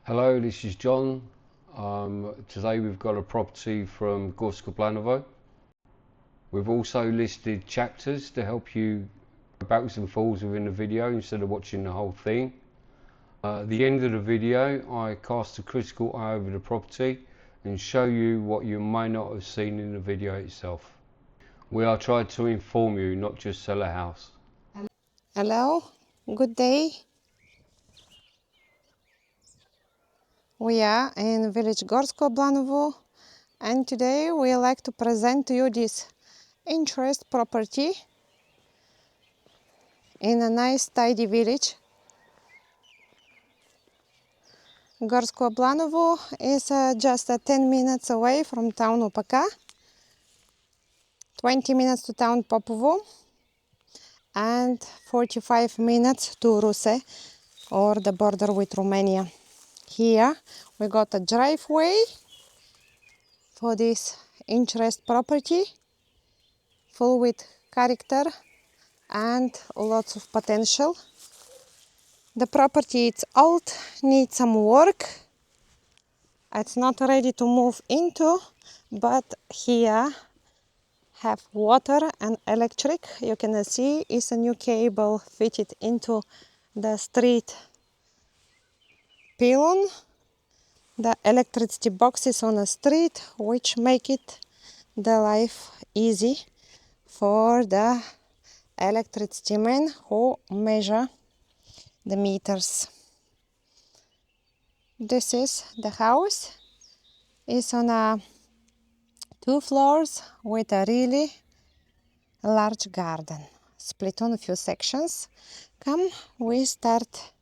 Hello, this is John. Today we've got a property from Gorsko Ablanovo. We've also listed chapters to help you backwards and forwards within the video instead of watching the whole thing. At the end of the video, I cast a critical eye over the property and show you what you may not have seen in the video itself. We are trying to inform you, not just sell a house. Hello, good day. We are in village Gorsko Ablanovo, and today we like to present to you this interest property in a nice tidy village. Gorsko Ablanovo is just 10 minutes away from town Opaka, 20 minutes to town Popovo, and 45 minutes to Ruse, or the border with Romania. Here we got a driveway for this interest property, full with character and lots of potential. The property is old, needs some work. It's not ready to move into, but here have water and electric. You can see is a new cable fitted into the street pylon. The electricity box is on the street, which make it the life easy for the electricity men who measure the meters. This is the house. It's on 2 floors with a really large garden, split on a few sections. Come, we start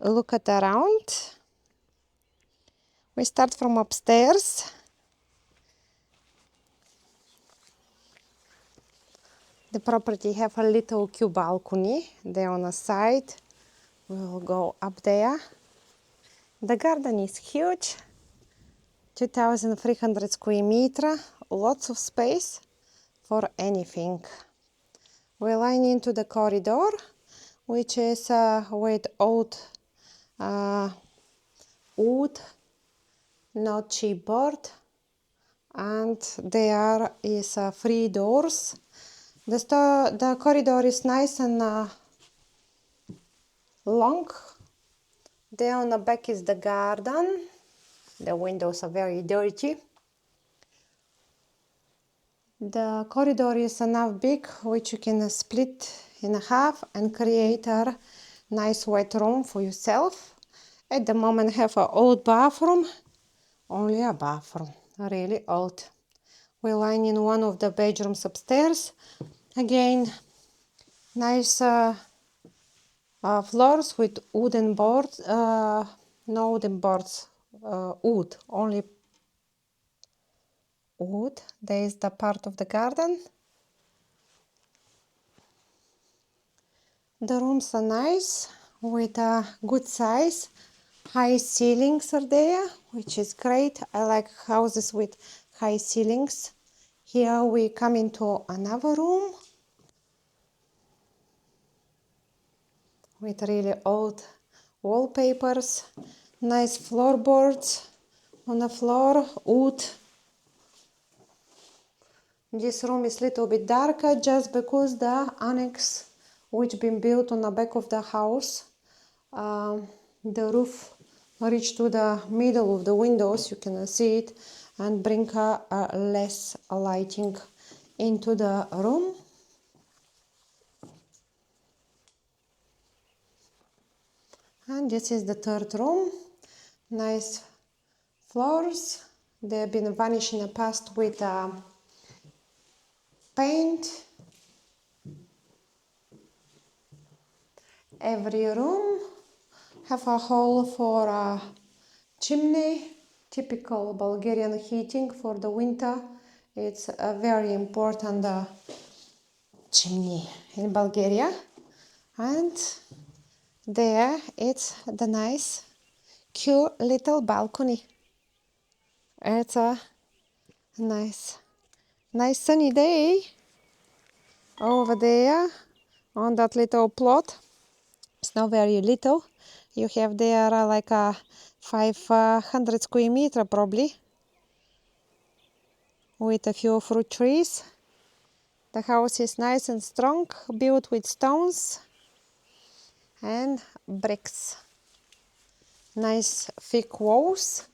look at around. We start from upstairs. The property have a little cube balcony there on the side. We will go up there. The garden is huge, 2,300 square meter, lots of space for anything. We line into the corridor, which is with old wood, not cheap board, and there is 3 doors. The corridor is nice and long. There on the back is the garden. The windows are very dirty. The corridor is enough big, which you can split in half and create a nice wet room for yourself. At the moment have an old bathroom, only a bathroom, really old. We line in one of the bedrooms upstairs. Again, nice floors with wooden boards, no wooden boards, wood, only wood. There is the part of the garden. The rooms are nice with a good size. High ceilings are there, which is great. I like houses with high ceilings. Here we come into another room with really old wallpapers, nice floorboards on the floor, wood. This room is a little bit darker just because the annex which been built on the back of the house, the roof reach to the middle of the windows, you can see it, and bring less lighting into the room. And this is the third room. Nice floors. They have been varnished in the past with paint. Every room have a hole for a chimney, typical Bulgarian heating for the winter. It's a very important chimney in Bulgaria. And there it's the nice, cute little balcony. It's a nice sunny day over there on that little plot. It's not very little, You have there like a 500 square meter probably, with a few fruit trees. The house is nice and strong, built with stones and bricks. Nice thick walls.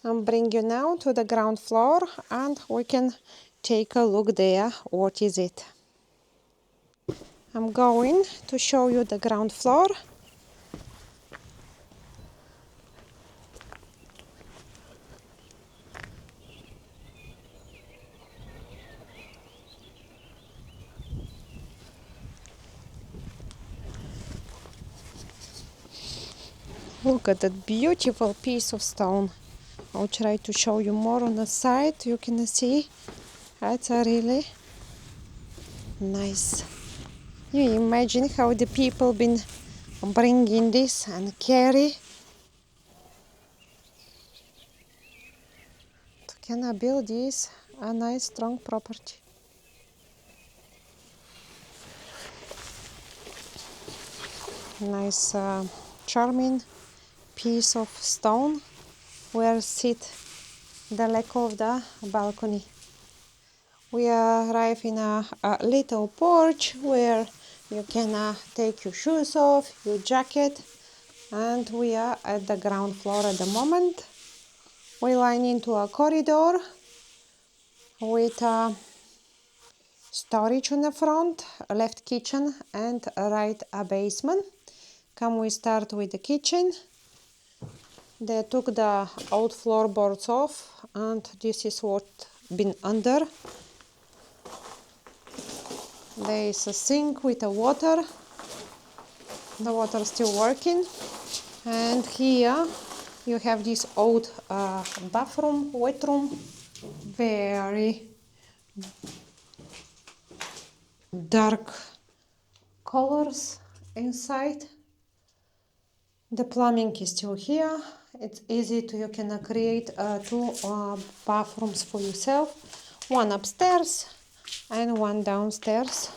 I'll bring you now to the ground floor and we can take a look there. What is it? I'm going to show you the ground floor. Look at that beautiful piece of stone. I'll try to show you more on the side. You can see it's a really nice. You imagine how the people been bringing this and carry. Can I build this a nice strong property? Nice charming piece of stone where sit the leg of the balcony. We arrive in a little porch where you can take your shoes off, your jacket, and we are at the ground floor at the moment. We line into a corridor with storage on the front, a left kitchen and a right a basement. Come, we start with the kitchen. They took the old floorboards off and this is what been under. There is a sink with the water. The water is still working. And here you have this old bathroom, wet room. Very dark colors inside. The plumbing is still here. It's easy to, you can create two bathrooms for yourself. One upstairs and one downstairs.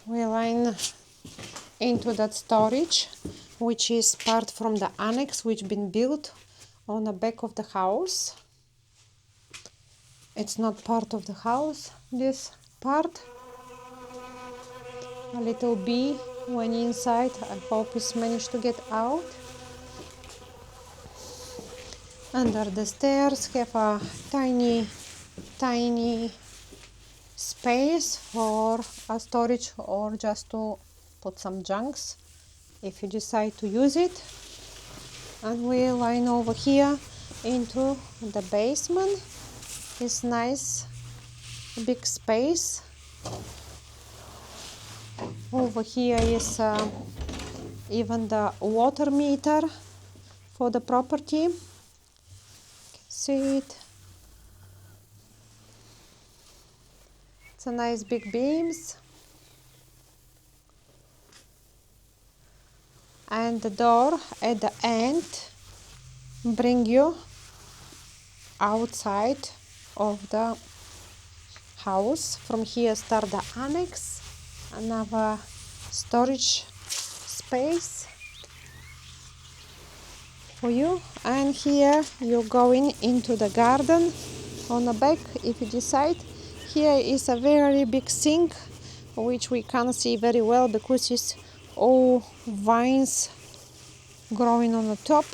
We line into that storage, which is part from the annex which been built on the back of the house. It's not part of the house, this part. A little bee went inside. I hope it's managed to get out. Under the stairs have a tiny space for a storage or just to put some junks if you decide to use it. And we line over here into the basement. It's nice big space. Over here is even the water meter for the property. You can see it. It's a nice big beams. And the door at the end bring you outside of the house. From here start the annex, another storage space for you. And here you're going into the garden on the back if you decide. Here is a very big sink which we can't see very well because it's all vines growing on the top.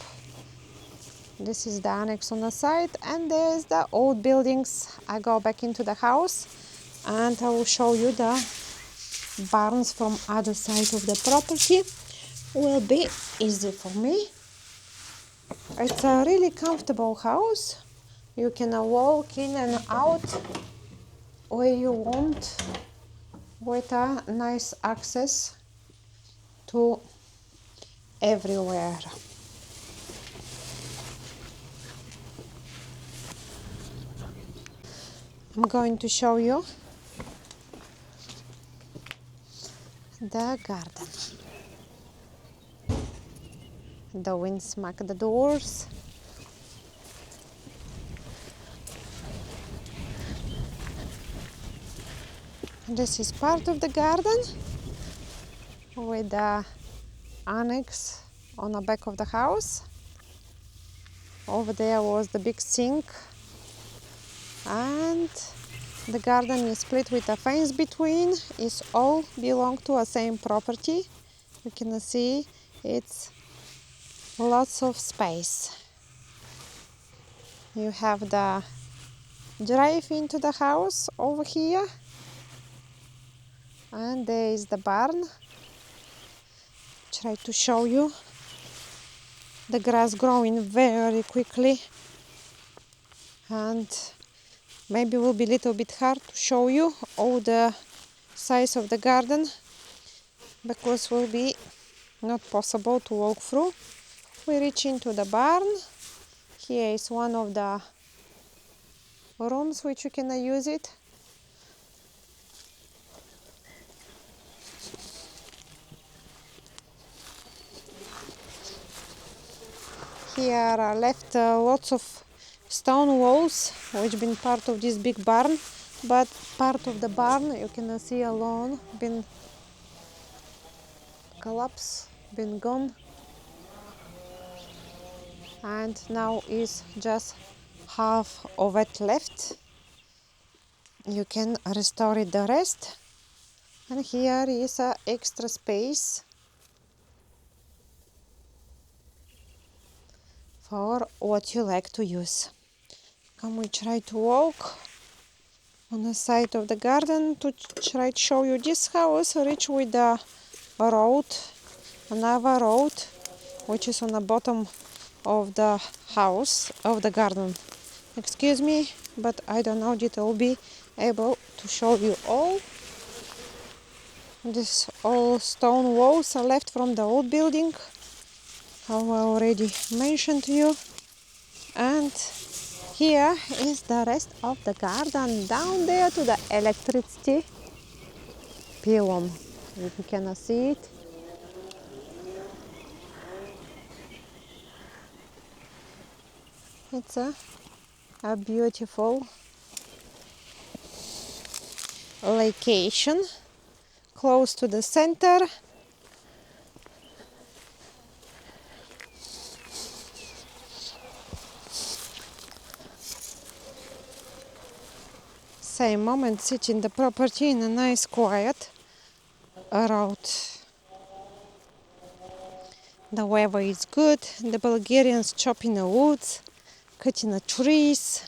This is the annex on the side and there's the old buildings. I go back into the house and I will show you the barns from other side of the property. Will be easy for me. It's a really comfortable house. You can walk in and out where you want with a nice access to everywhere. I'm going to show you the garden. The wind smack the doors. This is part of the garden with the annex on the back of the house. Over there was the big sink, and the garden is split with a fence between. It's all belong to the same property. You can see it's lots of space. You have the drive into the house over here, and there is the barn. Try to show you the grass growing very quickly, and maybe will be a little bit hard to show you all the size of the garden because will be not possible to walk through. We reach into the barn. Here is one of the rooms which you can use it. Here are left lots of stone walls which been part of this big barn, but part of the barn you can see alone been collapsed, been gone, and now is just half of it left. You can restore it the rest, and here is a extra space for what you like to use. Come, we try to walk on the side of the garden to try to show you this house reach with the road, another road which is on the bottom of the house of the garden. Excuse me, but I don't know that I'll be able to show you all. This all stone walls are left from the old building, how I already mentioned to you. And here is the rest of the garden, down there to the electricity pylon, if you cannot see it. It's a beautiful location, close to the center. Same moment sitting the property in a nice quiet road. The weather is good. The Bulgarians chopping the woods, cutting the trees,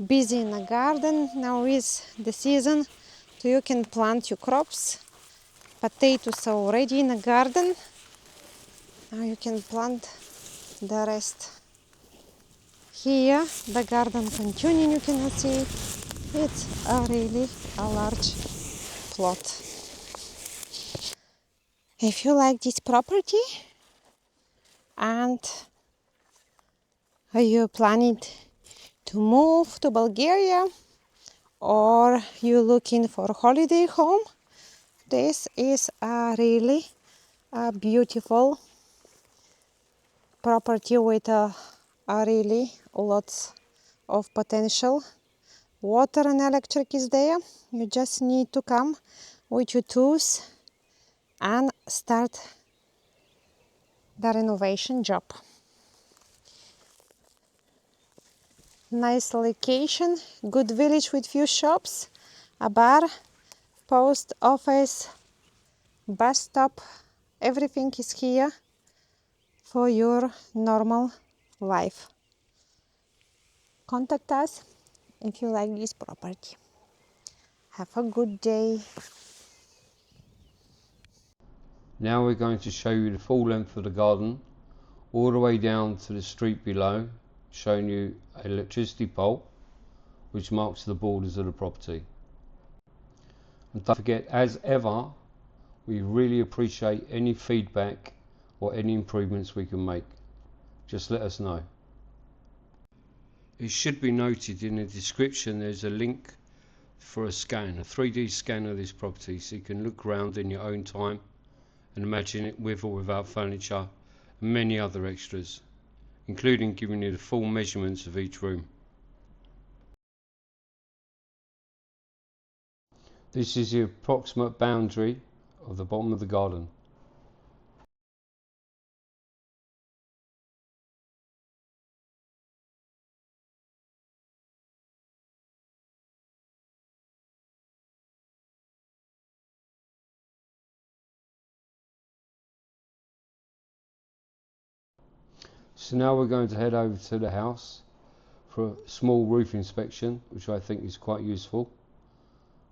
busy in the garden. Now is the season, so you can plant your crops. Potatoes are already in the garden. Now you can plant the rest. Here the garden continuing, you can see. It's a really large plot. If you like this property and you're planning to move to Bulgaria or you're looking for a holiday home, this is a really beautiful property with a really lots of potential. Water and electric is there. You just need to come with your tools and start the renovation job. Nice location, good village with few shops, a bar, post office, bus stop. Everything is here for your normal life. Contact us if you like this property. Have a good day. Now we're going to show you the full length of the garden, all the way down to the street below, showing you an electricity pole which marks the borders of the property. And don't forget, as ever, we really appreciate any feedback or any improvements we can make. Just let us know. It should be noted in the description there's a link for a scan, a 3D scan of this property, so you can look around in your own time and imagine it with or without furniture and many other extras, including giving you the full measurements of each room. This is the approximate boundary of the bottom of the garden. So now we're going to head over to the house for a small roof inspection, which I think is quite useful,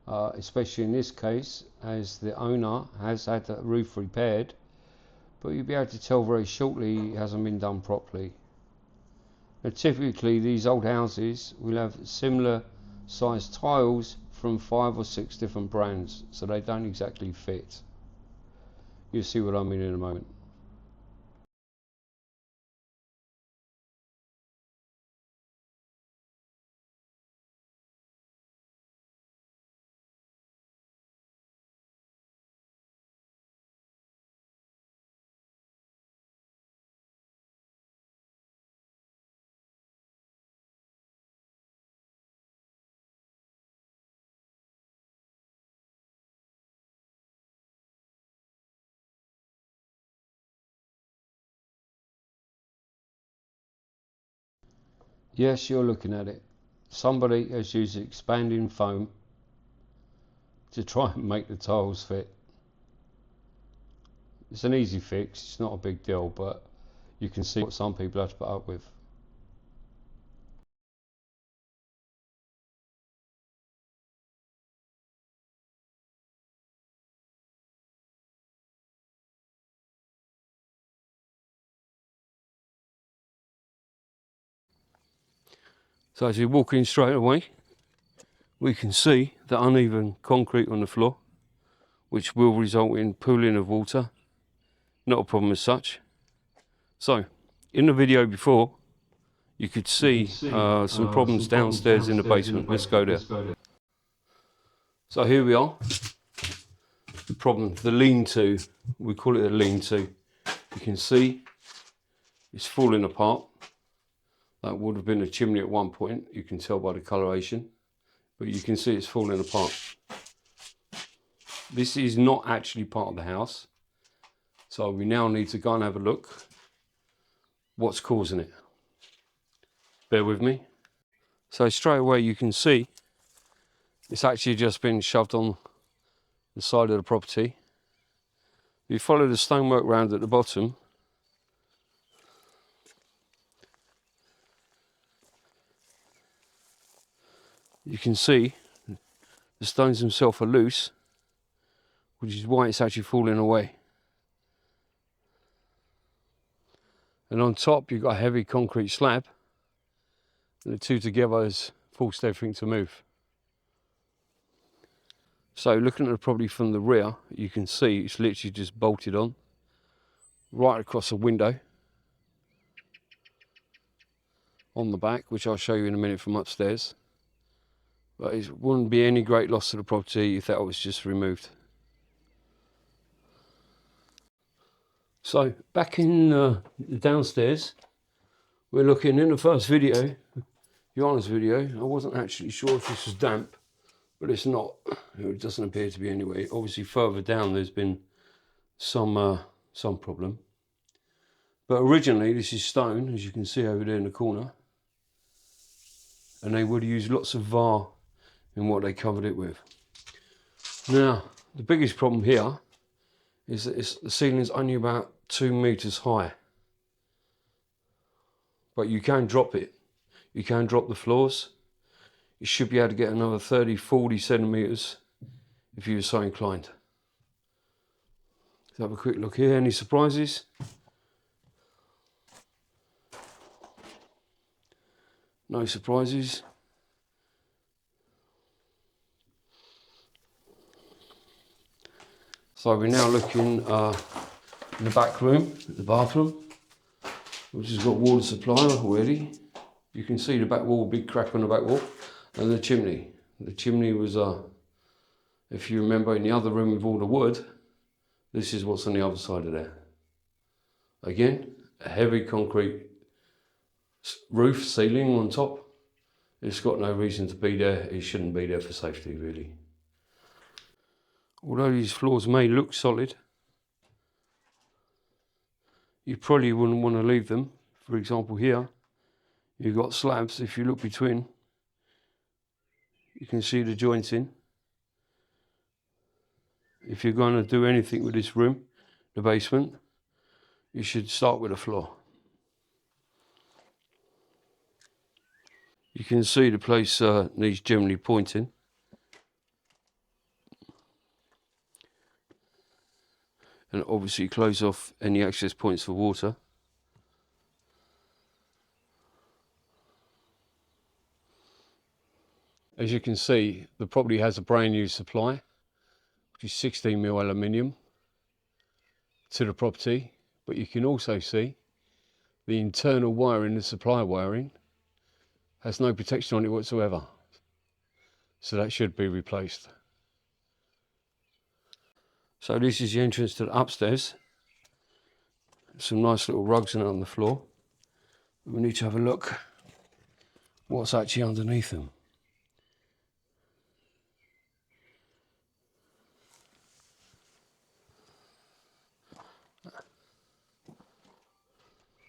especially in this case as the owner has had the roof repaired, but you'll be able to tell very shortly it hasn't been done properly. Now, typically these old houses will have similar sized tiles from 5 or 6 different brands, so they don't exactly fit. You'll see what I mean in a moment. Yes, you're looking at it. Somebody has used expanding foam to try and make the tiles fit. It's an easy fix, it's not a big deal, but you can see what some people have to put up with. So as you walk in straight away, we can see the uneven concrete on the floor, which will result in pooling of water. Not a problem as such. So, in the video before, you could see some problems downstairs in the basement. Let's go there. So here we are. The problem, the lean-to, we call it a lean-to. You can see it's falling apart. That would have been a chimney at one point, you can tell by the coloration, but you can see it's falling apart. This is not actually part of the house, so we now need to go and have a look what's causing it. Bear with me. So straight away you can see it's actually just been shoved on the side of the property. If you follow the stonework round at the bottom, you can see the stones themselves are loose, which is why it's actually falling away. And on top you've got a heavy concrete slab, and the two together has forced everything to move. So looking at the property from the rear, you can see it's literally just bolted on right across the window on the back, which I'll show you in a minute from upstairs. But it wouldn't be any great loss to the property if that was just removed. So back in the downstairs, we're looking in the first video, Yoana's video. I wasn't actually sure if this was damp, but it's not. It doesn't appear to be anyway. Obviously further down there's been some problem. But originally this is stone, as you can see over there in the corner. And they would use lots of var in what they covered it with. Now, the biggest problem here is that the ceiling is only about 2 meters high. But you can drop it. You can drop the floors. You should be able to get another 30, 40 centimeters if you were so inclined. Let's have a quick look here. Any surprises? No surprises. So we're now looking in the back room, the bathroom, which has got water supply already. You can see the back wall, big crack on the back wall, and the chimney. The chimney was, if you remember, in the other room with all the wood, this is what's on the other side of there. Again, a heavy concrete roof ceiling on top. It's got no reason to be there. It shouldn't be there for safety, really. Although these floors may look solid, you probably wouldn't want to leave them. For example, here you've got slabs. If you look between, you can see the jointing. If you're going to do anything with this room, the basement, you should start with the floor. You can see the place needs generally pointing. And obviously close off any access points for water. As you can see, the property has a brand new supply, which is 16mm aluminium to the property, but you can also see the internal wiring, the supply wiring, has no protection on it whatsoever. So that should be replaced. So this is the entrance to the upstairs. Some nice little rugs on the floor. We need to have a look what's actually underneath them.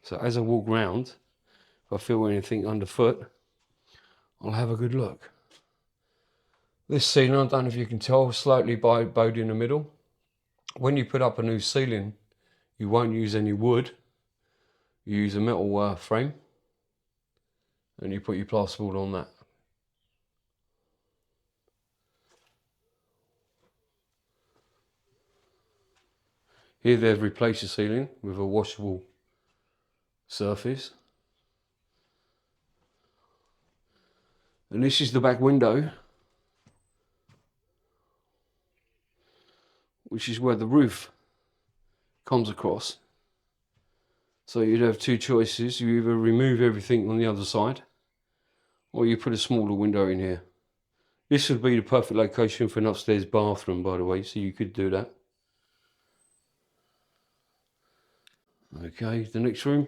So as I walk round, if I feel anything underfoot, I'll have a good look. This ceiling, I don't know if you can tell, slightly bowed in the middle. When you put up a new ceiling, you won't use any wood. You use a metal frame, and you put your plasterboard on that. Here they've replaced the ceiling with a washable surface. And this is the back window, which is where the roof comes across. So you'd have two choices. You either remove everything on the other side, or you put a smaller window in here. This would be the perfect location for an upstairs bathroom, by the way, so you could do that. Okay, the next room.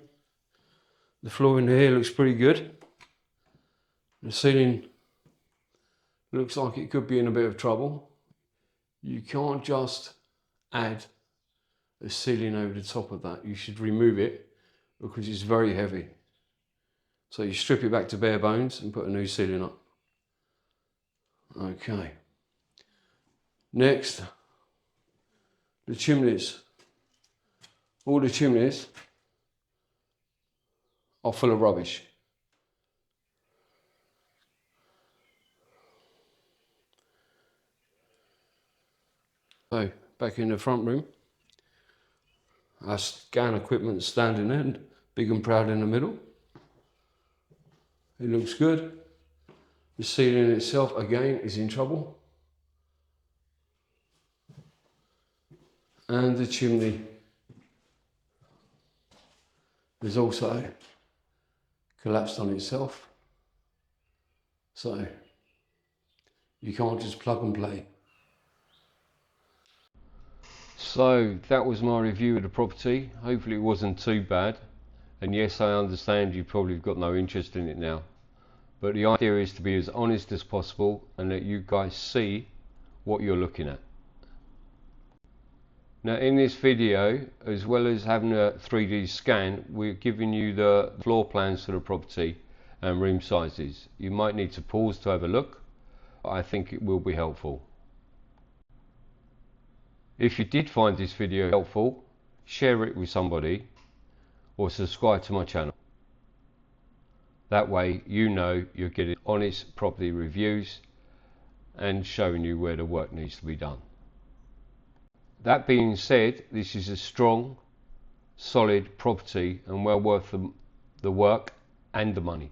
The floor in here looks pretty good. The ceiling looks like it could be in a bit of trouble. You can't just add a ceiling over the top of that. You should remove it because it's very heavy. So you strip it back to bare bones and put a new ceiling up. Okay. Next, the chimneys. All the chimneys are full of rubbish. So, back in the front room, our scan equipment standing there, big and proud in the middle. It looks good. The ceiling itself, again, is in trouble. And the chimney is also collapsed on itself. So, you can't just plug and play. So that was my review of the property. Hopefully it wasn't too bad. And yes, I understand you probably got no interest in it now. But the idea is to be as honest as possible and let you guys see what you're looking at. Now in this video, as well as having a 3D scan, we're giving you the floor plans for the property and room sizes. You might need to pause to have a look. I think it will be helpful. If you did find this video helpful, share it with somebody or subscribe to my channel. That way you know you're getting honest property reviews and showing you where the work needs to be done. That being said, this is a strong, solid property and well worth the work and the money.